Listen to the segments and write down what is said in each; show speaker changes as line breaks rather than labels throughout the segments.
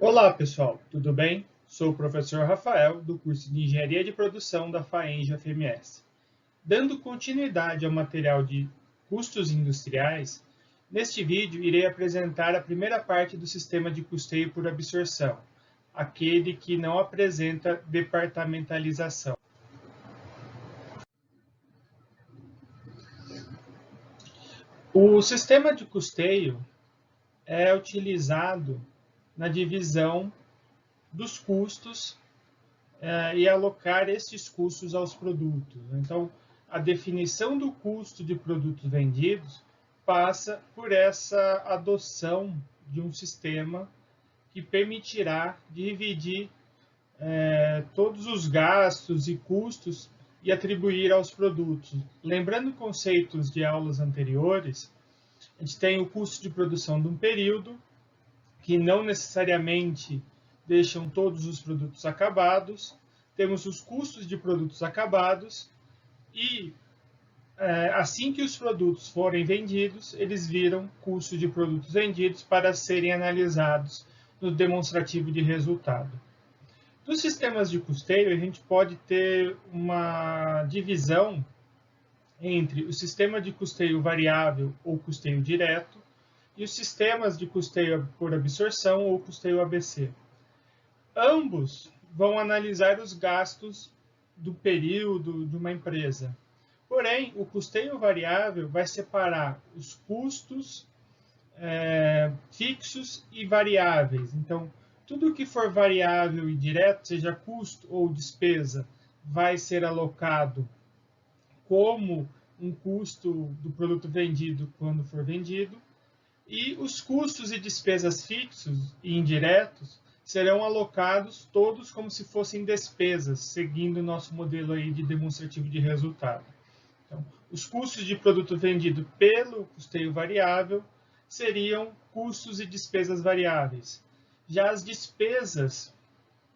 Olá, pessoal, tudo bem? Sou o professor Rafael, do curso de Engenharia de Produção da FAENG FMS. Dando continuidade ao material de custos industriais, neste vídeo irei apresentar a primeira parte do sistema de custeio por absorção, aquele que não apresenta departamentalização. O sistema de custeio é utilizado na divisão dos custos e alocar esses custos aos produtos. Então, a definição do custo de produtos vendidos passa por essa adoção de um sistema que permitirá dividir todos os gastos e custos e atribuir aos produtos. Lembrando conceitos de aulas anteriores, a gente tem o custo de produção de um período, que não necessariamente deixam todos os produtos acabados. Temos os custos de produtos acabados e, assim que os produtos forem vendidos, eles viram custo de produtos vendidos para serem analisados no demonstrativo de resultado. Nos sistemas de custeio, a gente pode ter uma divisão entre o sistema de custeio variável ou custeio direto e os sistemas de custeio por absorção ou custeio ABC. Ambos vão analisar os gastos do período de uma empresa. Porém, o custeio variável vai separar os custos fixos e variáveis. Então, tudo que for variável e direto, seja custo ou despesa, vai ser alocado como um custo do produto vendido quando for vendido. E os custos e despesas fixos e indiretos serão alocados todos como se fossem despesas, seguindo o nosso modelo aí de demonstrativo de resultado. Então, os custos de produto vendido pelo custeio variável seriam custos e despesas variáveis. Já as despesas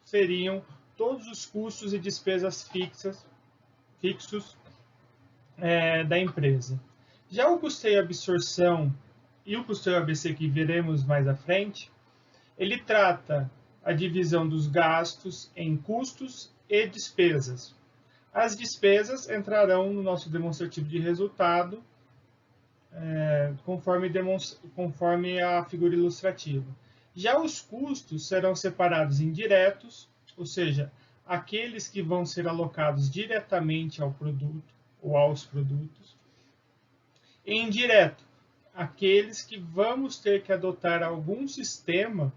seriam todos os custos e despesas fixos da empresa. Já o custeio absorção e o custeio ABC, que veremos mais à frente, ele trata a divisão dos gastos em custos e despesas. As despesas entrarão no nosso demonstrativo de resultado, conforme a figura ilustrativa. Já os custos serão separados em diretos, ou seja, aqueles que vão ser alocados diretamente ao produto ou aos produtos, e indireto, aqueles que vamos ter que adotar algum sistema,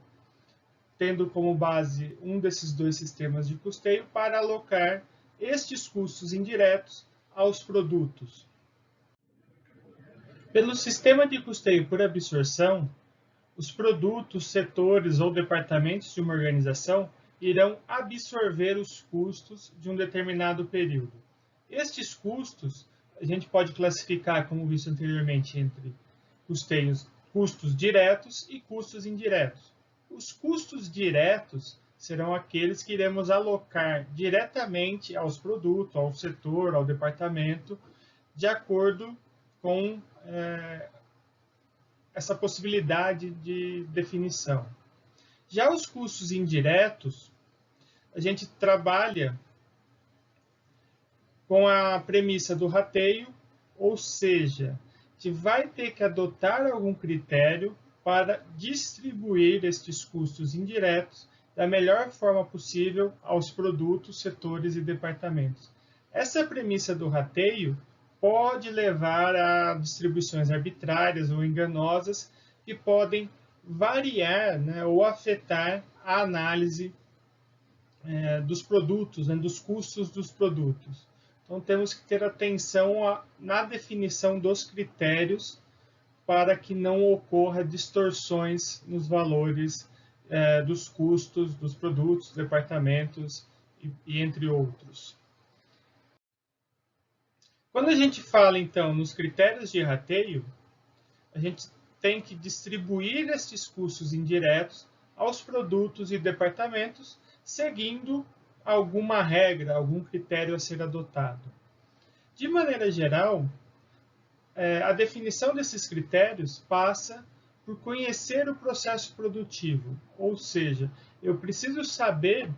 tendo como base um desses dois sistemas de custeio, para alocar estes custos indiretos aos produtos. Pelo sistema de custeio por absorção, os produtos, setores ou departamentos de uma organização irão absorver os custos de um determinado período. Estes custos a gente pode classificar, como visto anteriormente, entre custos diretos e custos indiretos. Os custos diretos serão aqueles que iremos alocar diretamente aos produtos, ao setor, ao departamento, de acordo com essa possibilidade de definição. Já os custos indiretos, a gente trabalha com a premissa do rateio, ou seja, a gente vai ter que adotar algum critério para distribuir estes custos indiretos da melhor forma possível aos produtos, setores e departamentos. Essa premissa do rateio pode levar a distribuições arbitrárias ou enganosas que podem variar, ou afetar a análise dos produtos, dos custos dos produtos. Então, temos que ter atenção na definição dos critérios para que não ocorra distorções nos valores dos custos dos produtos, departamentos e entre outros. Quando a gente fala, então, nos critérios de rateio, a gente tem que distribuir estes custos indiretos aos produtos e departamentos, seguindo alguma regra, algum critério a ser adotado. De maneira geral, a definição desses critérios passa por conhecer o processo produtivo, ou seja, eu preciso saber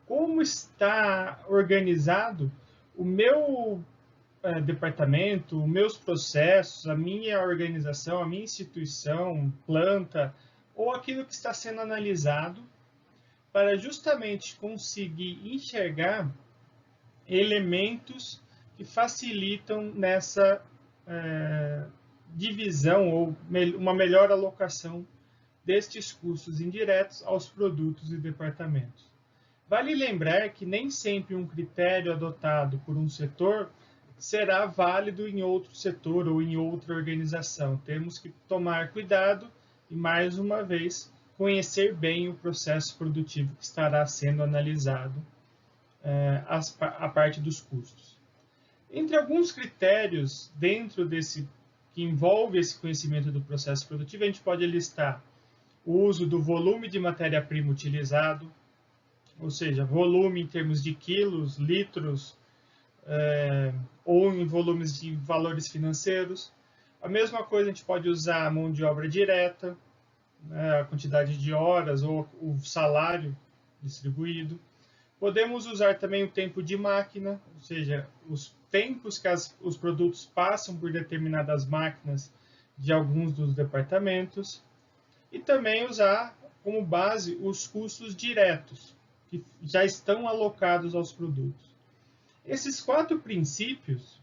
como está organizado o meu departamento, os meus processos, a minha organização, a minha instituição, planta, ou aquilo que está sendo analisado, para justamente conseguir enxergar elementos que facilitam nessa divisão ou uma melhor alocação destes custos indiretos aos produtos e departamentos. Vale lembrar que nem sempre um critério adotado por um setor será válido em outro setor ou em outra organização. Temos que tomar cuidado e, mais uma vez, conhecer bem o processo produtivo que estará sendo analisado a parte dos custos. Entre alguns critérios dentro desse que envolve esse conhecimento do processo produtivo, a gente pode listar o uso do volume de matéria-prima utilizado, ou seja, volume em termos de quilos, litros, ou em volumes de valores financeiros. A mesma coisa a gente pode usar a mão de obra direta, a quantidade de horas ou o salário distribuído. Podemos usar também o tempo de máquina, ou seja, os tempos que os produtos passam por determinadas máquinas de alguns dos departamentos. E também usar como base os custos diretos, que já estão alocados aos produtos. Esses 4 princípios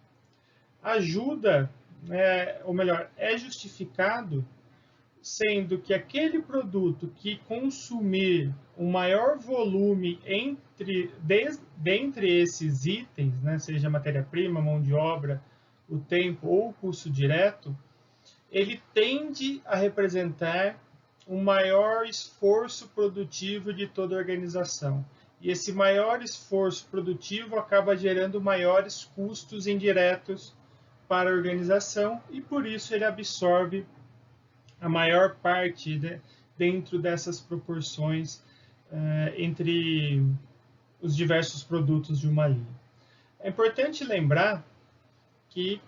ajudam, ou melhor, é justificado sendo que aquele produto que consumir o maior volume dentre esses itens, seja matéria-prima, mão de obra, o tempo ou o custo direto, ele tende a representar um maior esforço produtivo de toda a organização. E esse maior esforço produtivo acaba gerando maiores custos indiretos para a organização e, por isso, ele absorve a maior parte dentro dessas proporções entre os diversos produtos de uma linha. É importante lembrar que,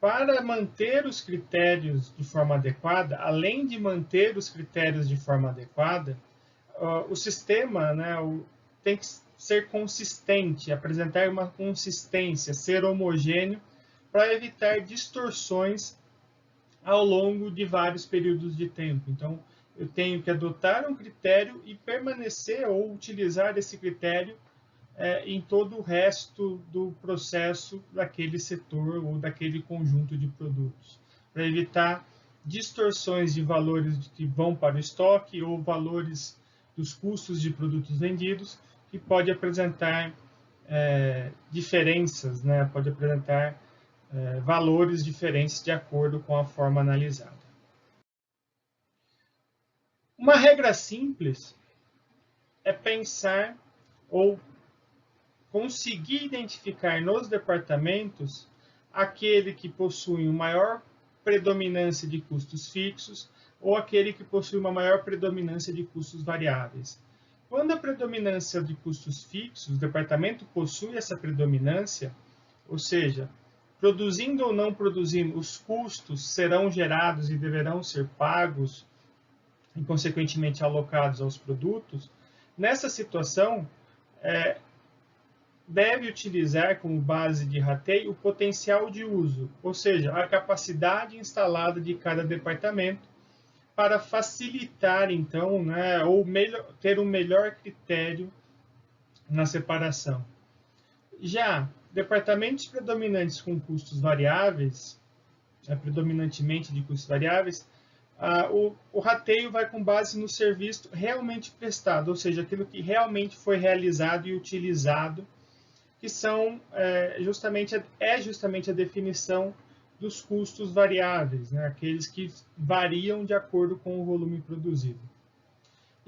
para manter os critérios de forma adequada, além de manter os critérios de forma adequada, o sistema tem que ser consistente, apresentar uma consistência, ser homogêneo, para evitar distorções ao longo de vários períodos de tempo. Então, eu tenho que adotar um critério e permanecer ou utilizar esse critério em todo o resto do processo daquele setor ou daquele conjunto de produtos, para evitar distorções de valores que vão para o estoque ou valores dos custos de produtos vendidos, que pode apresentar diferenças, pode apresentar valores diferentes de acordo com a forma analisada. Uma regra simples é pensar ou conseguir identificar nos departamentos aquele que possui uma maior predominância de custos fixos ou aquele que possui uma maior predominância de custos variáveis. Quando a predominância de custos fixos, o departamento possui essa predominância, ou seja, produzindo ou não produzindo, os custos serão gerados e deverão ser pagos e, consequentemente, alocados aos produtos. Nessa situação, deve utilizar como base de rateio o potencial de uso, ou seja, a capacidade instalada de cada departamento, para facilitar, então, ou ter um melhor critério na separação. Já departamentos predominantes com custos variáveis, predominantemente de custos variáveis, o rateio vai com base no serviço realmente prestado, ou seja, aquilo que realmente foi realizado e utilizado, que são justamente a definição dos custos variáveis, aqueles que variam de acordo com o volume produzido.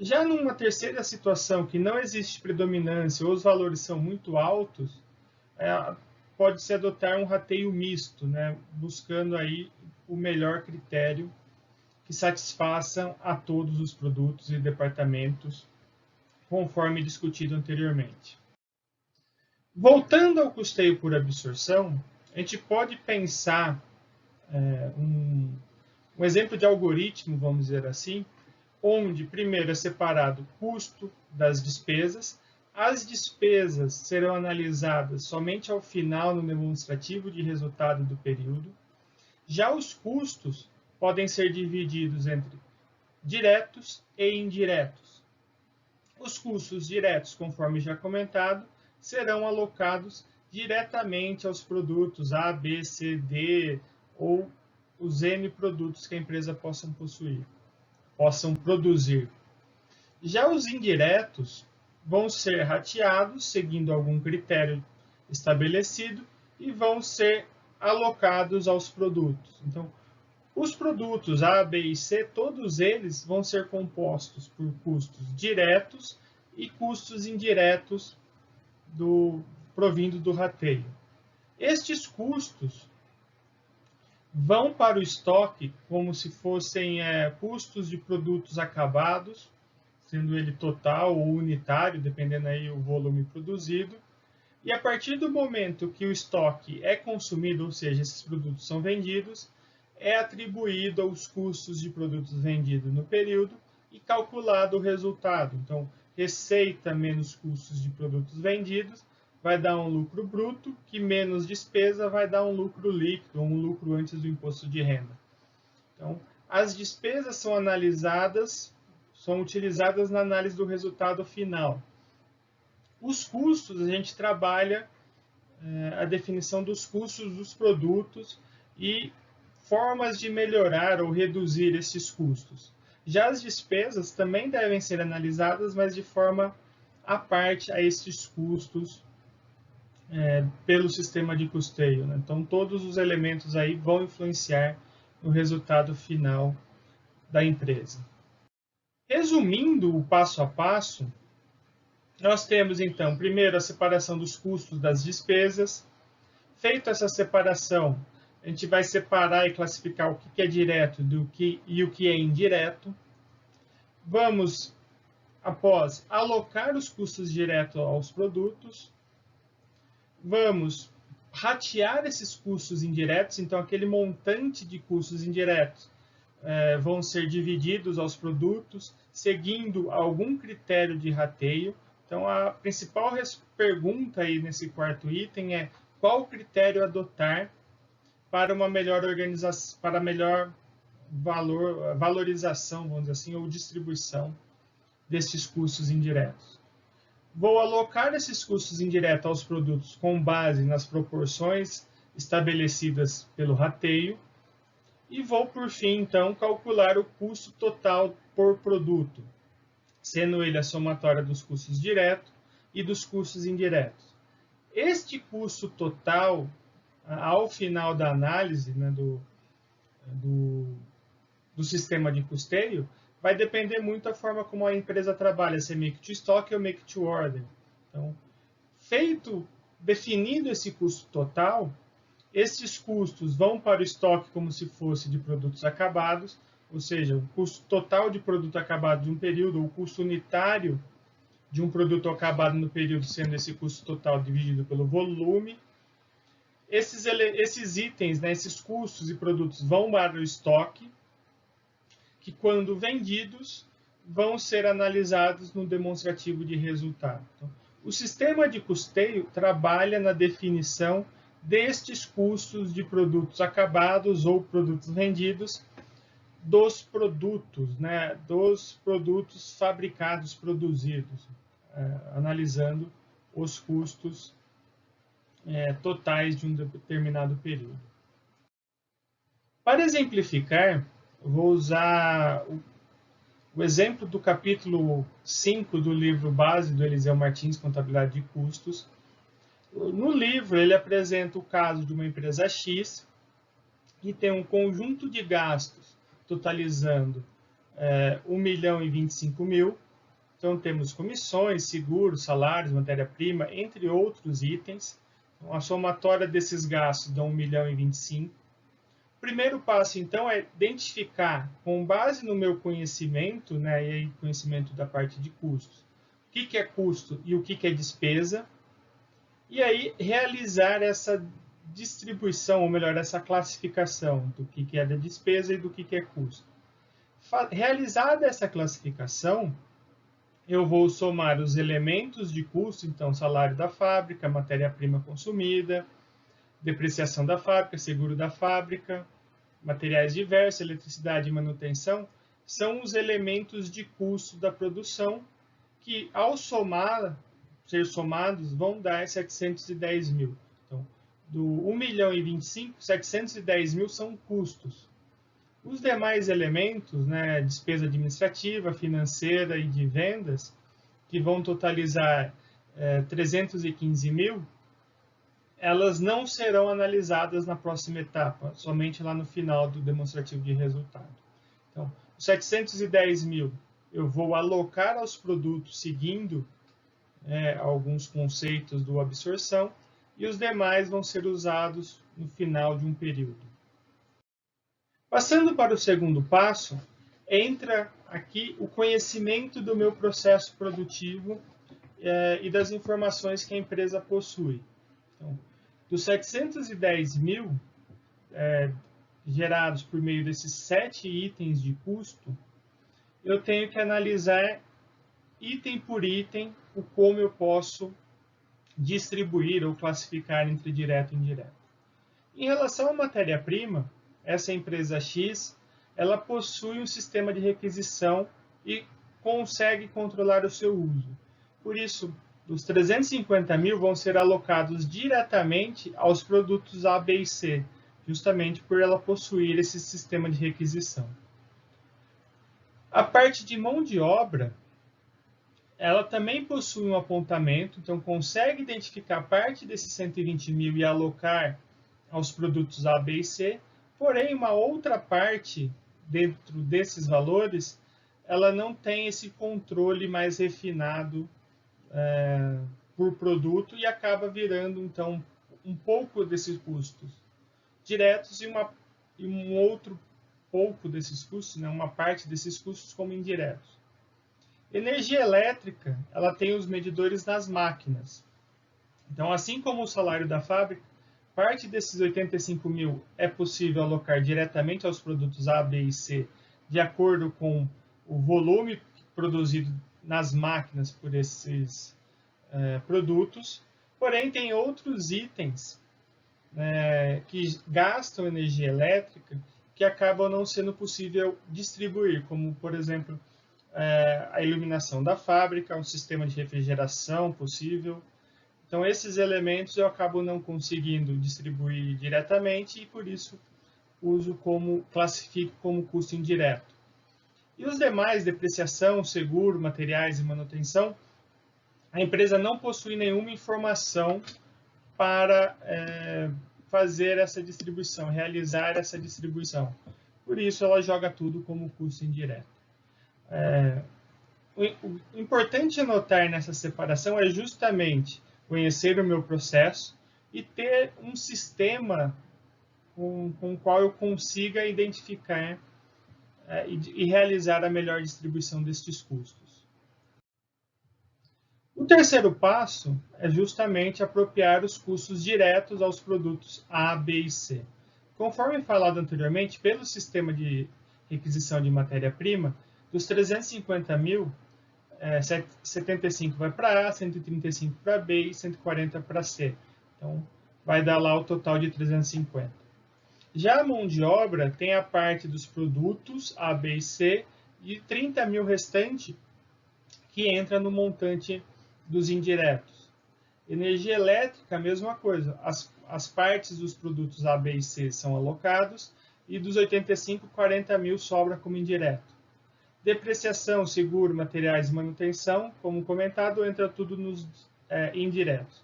Já numa terceira situação, que não existe predominância ou os valores são muito altos, pode-se adotar um rateio misto, buscando aí o melhor critério que satisfaça a todos os produtos e departamentos, conforme discutido anteriormente. Voltando ao custeio por absorção, a gente pode pensar um um exemplo de algoritmo, vamos dizer assim, onde primeiro é separado o custo das despesas. As despesas serão analisadas somente ao final no demonstrativo de resultado do período. Já os custos podem ser divididos entre diretos e indiretos. Os custos diretos, conforme já comentado, serão alocados diretamente aos produtos A, B, C, D ou os N produtos que a empresa possam produzir. Já os indiretos vão ser rateados seguindo algum critério estabelecido e vão ser alocados aos produtos. Então, os produtos A, B e C, todos eles vão ser compostos por custos diretos e custos indiretos provindo do rateio. Estes custos vão para o estoque como se fossem custos de produtos acabados, sendo ele total ou unitário, dependendo aí o volume produzido. E a partir do momento que o estoque é consumido, ou seja, esses produtos são vendidos, é atribuído aos custos de produtos vendidos no período e calculado o resultado. Então, receita menos custos de produtos vendidos vai dar um lucro bruto, que menos despesa vai dar um lucro líquido, um lucro antes do imposto de renda. Então, as despesas são utilizadas na análise do resultado final. Os custos, a gente trabalha a definição dos custos dos produtos e formas de melhorar ou reduzir esses custos. Já as despesas também devem ser analisadas, mas de forma à parte a esses custos pelo sistema de custeio, né? Então, todos os elementos aí vão influenciar no resultado final da empresa. Resumindo o passo a passo, nós temos então, primeiro, a separação dos custos das despesas. Feita essa separação, a gente vai separar e classificar o que é direto e o que é indireto. Vamos, após, alocar os custos diretos aos produtos. Vamos ratear esses custos indiretos, então aquele montante de custos indiretos vão ser divididos aos produtos, seguindo algum critério de rateio. Então, a principal pergunta aí nesse quarto item é qual critério adotar para uma melhor organização, para melhor valorização, vamos dizer assim, ou distribuição desses custos indiretos. Vou alocar esses custos indiretos aos produtos com base nas proporções estabelecidas pelo rateio e vou, por fim, então, calcular o custo total por produto, sendo ele a somatória dos custos diretos e dos custos indiretos. Este custo total, ao final da análise, né, do sistema de custeio, vai depender muito da forma como a empresa trabalha, se é make to stock ou make to order. Então, definido esse custo total, esses custos vão para o estoque como se fosse de produtos acabados, ou seja, o custo total de produto acabado de um período, ou o custo unitário de um produto acabado no período, sendo esse custo total dividido pelo volume. Esses itens, né, esses custos e produtos vão para o estoque, que quando vendidos, vão ser analisados no demonstrativo de resultado. Então, o sistema de custeio trabalha na definição destes custos de produtos acabados ou produtos vendidos, dos produtos, né, dos produtos fabricados, produzidos, analisando os custos totais de um determinado período. Para exemplificar, eu vou usar o exemplo do capítulo 5 do livro base do Eliseu Martins, Contabilidade de Custos. No livro, ele apresenta o caso de uma empresa X que tem um conjunto de gastos totalizando 1.025.000. Então, temos comissões, seguros, salários, matéria-prima, entre outros itens. Então, a somatória desses gastos dá 1.025.000. O primeiro passo, então, é identificar, com base no meu conhecimento, né, e aí conhecimento da parte de custos, o que é custo e o que é despesa, e aí realizar essa distribuição, ou melhor, essa classificação do que é da despesa e do que é custo. Realizada essa classificação, eu vou somar os elementos de custo, então salário da fábrica, matéria-prima consumida, depreciação da fábrica, seguro da fábrica, materiais diversos, eletricidade e manutenção, são os elementos de custo da produção que, ao ser somados, vão dar 710 mil. Então, do 1 milhão e 25, 710 mil são custos. Os demais elementos, né, despesa administrativa, financeira e de vendas, que vão totalizar 315 mil, elas não serão analisadas na próxima etapa, somente lá no final do demonstrativo de resultado. Então, os 710 mil eu vou alocar aos produtos seguindo alguns conceitos do absorção, e os demais vão ser usados no final de um período. Passando para o segundo passo, entra aqui o conhecimento do meu processo produtivo e das informações que a empresa possui. Então, dos 710 mil gerados por meio desses 7 itens de custo, eu tenho que analisar item por item o como eu posso distribuir ou classificar entre direto e indireto. Em relação à matéria-prima, essa empresa X, ela possui um sistema de requisição e consegue controlar o seu uso. Por isso, os 350 mil vão ser alocados diretamente aos produtos A, B e C, justamente por ela possuir esse sistema de requisição. A parte de mão de obra, ela também possui um apontamento, então consegue identificar parte desses 120 mil e alocar aos produtos A, B e C, porém uma outra parte dentro desses valores, ela não tem esse controle mais refinado por produto e acaba virando, então, um pouco desses custos diretos e um outro pouco desses custos, né, uma parte desses custos como indiretos. Energia elétrica, ela tem os medidores nas máquinas. Então, assim como o salário da fábrica, parte desses 85 mil é possível alocar diretamente aos produtos A, B e C, de acordo com o volume produzido nas máquinas por esses produtos. Porém, tem outros itens que gastam energia elétrica que acabam não sendo possível distribuir, como, por exemplo, a iluminação da fábrica, um sistema de refrigeração possível. Então, esses elementos eu acabo não conseguindo distribuir diretamente e, por isso, classifico como custo indireto. E os demais, depreciação, seguro, materiais e manutenção, a empresa não possui nenhuma informação para fazer essa distribuição, realizar essa distribuição. Por isso, ela joga tudo como custo indireto. O importante anotar nessa separação é justamente conhecer o meu processo e ter um sistema com o qual eu consiga identificar e realizar a melhor distribuição destes custos. O terceiro passo é justamente apropriar os custos diretos aos produtos A, B e C. Conforme falado anteriormente, pelo sistema de requisição de matéria-prima, dos 350 mil, 75 vai para A, 135 para B e 140 para C. Então, vai dar lá o total de 350. Já a mão de obra tem a parte dos produtos A, B e C e 30 mil restante que entra no montante dos indiretos. Energia elétrica, a mesma coisa. As partes dos produtos A, B e C são alocados e dos 85, 40 mil sobra como indireto. Depreciação, seguro, materiais e manutenção, como comentado, entra tudo nos indiretos.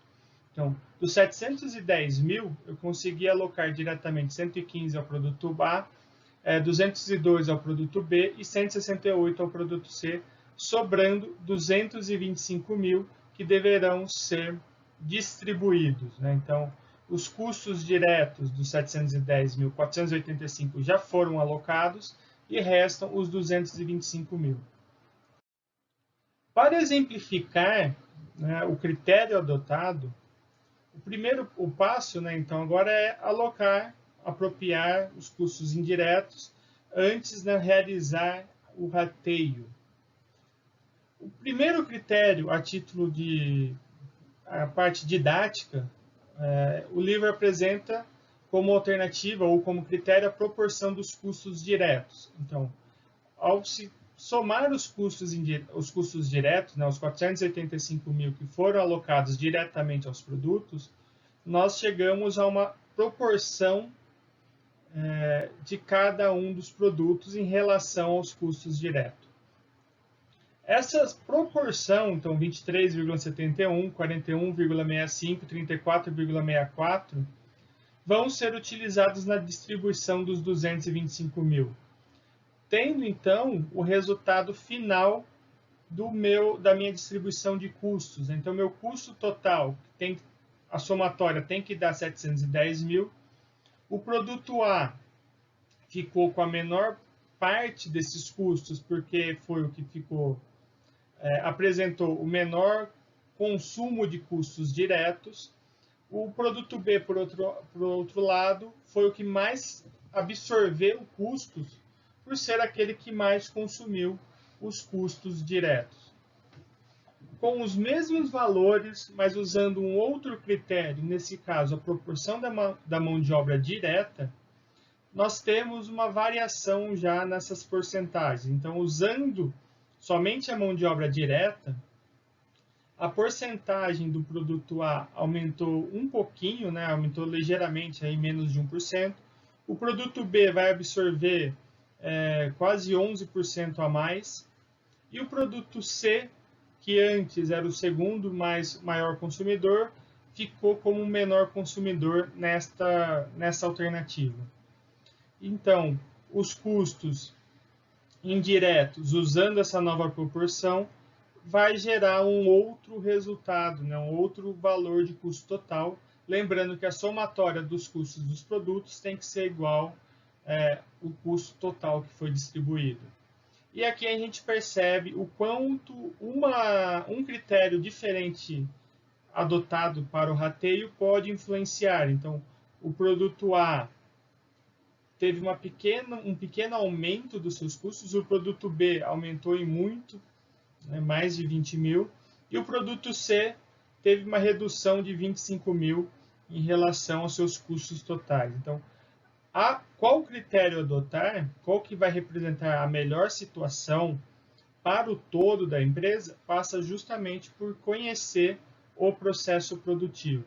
Então, dos 710 mil, eu consegui alocar diretamente 115 ao produto A, 202 ao produto B e 168 ao produto C, sobrando 225 mil que deverão ser distribuídos. Né? Então, os custos diretos dos 710 mil, 485 já foram alocados e restam os 225 mil. Para exemplificar o critério adotado, o passo, né, então, agora é alocar, apropriar os custos indiretos antes de realizar o rateio. O primeiro critério, a título de a parte didática, o livro apresenta como alternativa ou como critério a proporção dos custos diretos. Então, ao se somar os custos diretos, né, os 485 mil que foram alocados diretamente aos produtos, nós chegamos a uma proporção de cada um dos produtos em relação aos custos diretos. Essa proporção, então 23,71, 41,65, 34,64, vão ser utilizados na distribuição dos 225 mil, tendo então o resultado final da minha distribuição de custos. Então, meu custo total, a somatória tem que dar 710 mil. O produto A ficou com a menor parte desses custos, porque foi o que apresentou o menor consumo de custos diretos. O produto B, por outro lado, foi o que mais absorveu custos, por ser aquele que mais consumiu os custos diretos. Com os mesmos valores, mas usando um outro critério, nesse caso a proporção da mão de obra direta, nós temos uma variação já nessas porcentagens. Então, usando somente a mão de obra direta, a porcentagem do produto A aumentou um pouquinho, né? Aumentou ligeiramente, aí menos de 1%. O produto B vai absorver quase 11% a mais. E o produto C, que antes era o segundo maior consumidor, ficou como o menor consumidor nessa alternativa. Então, os custos indiretos, usando essa nova proporção, vai gerar um outro resultado, né? Um outro valor de custo total. Lembrando que a somatória dos custos dos produtos tem que ser igual ao custo total que foi distribuído. E aqui a gente percebe o quanto um critério diferente adotado para o rateio pode influenciar. Então, o produto A teve um pequeno aumento dos seus custos, o produto B aumentou em muito, né, mais de 20 mil, e o produto C teve uma redução de 25 mil em relação aos seus custos totais. Então, qual critério adotar, qual que vai representar a melhor situação para o todo da empresa, passa justamente por conhecer o processo produtivo.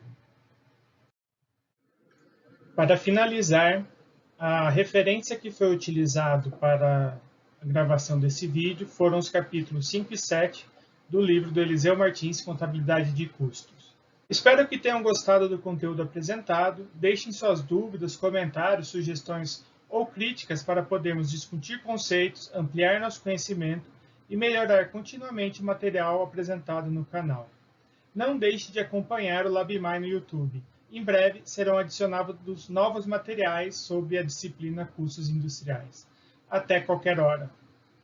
Para finalizar, a referência que foi utilizada para a gravação desse vídeo foram os capítulos 5 e 7 do livro do Eliseu Martins, Contabilidade de Custos. Espero que tenham gostado do conteúdo apresentado. Deixem suas dúvidas, comentários, sugestões ou críticas para podermos discutir conceitos, ampliar nosso conhecimento e melhorar continuamente o material apresentado no canal. Não deixe de acompanhar o LabMai no YouTube. Em breve serão adicionados novos materiais sobre a disciplina Cursos Industriais. Até qualquer hora.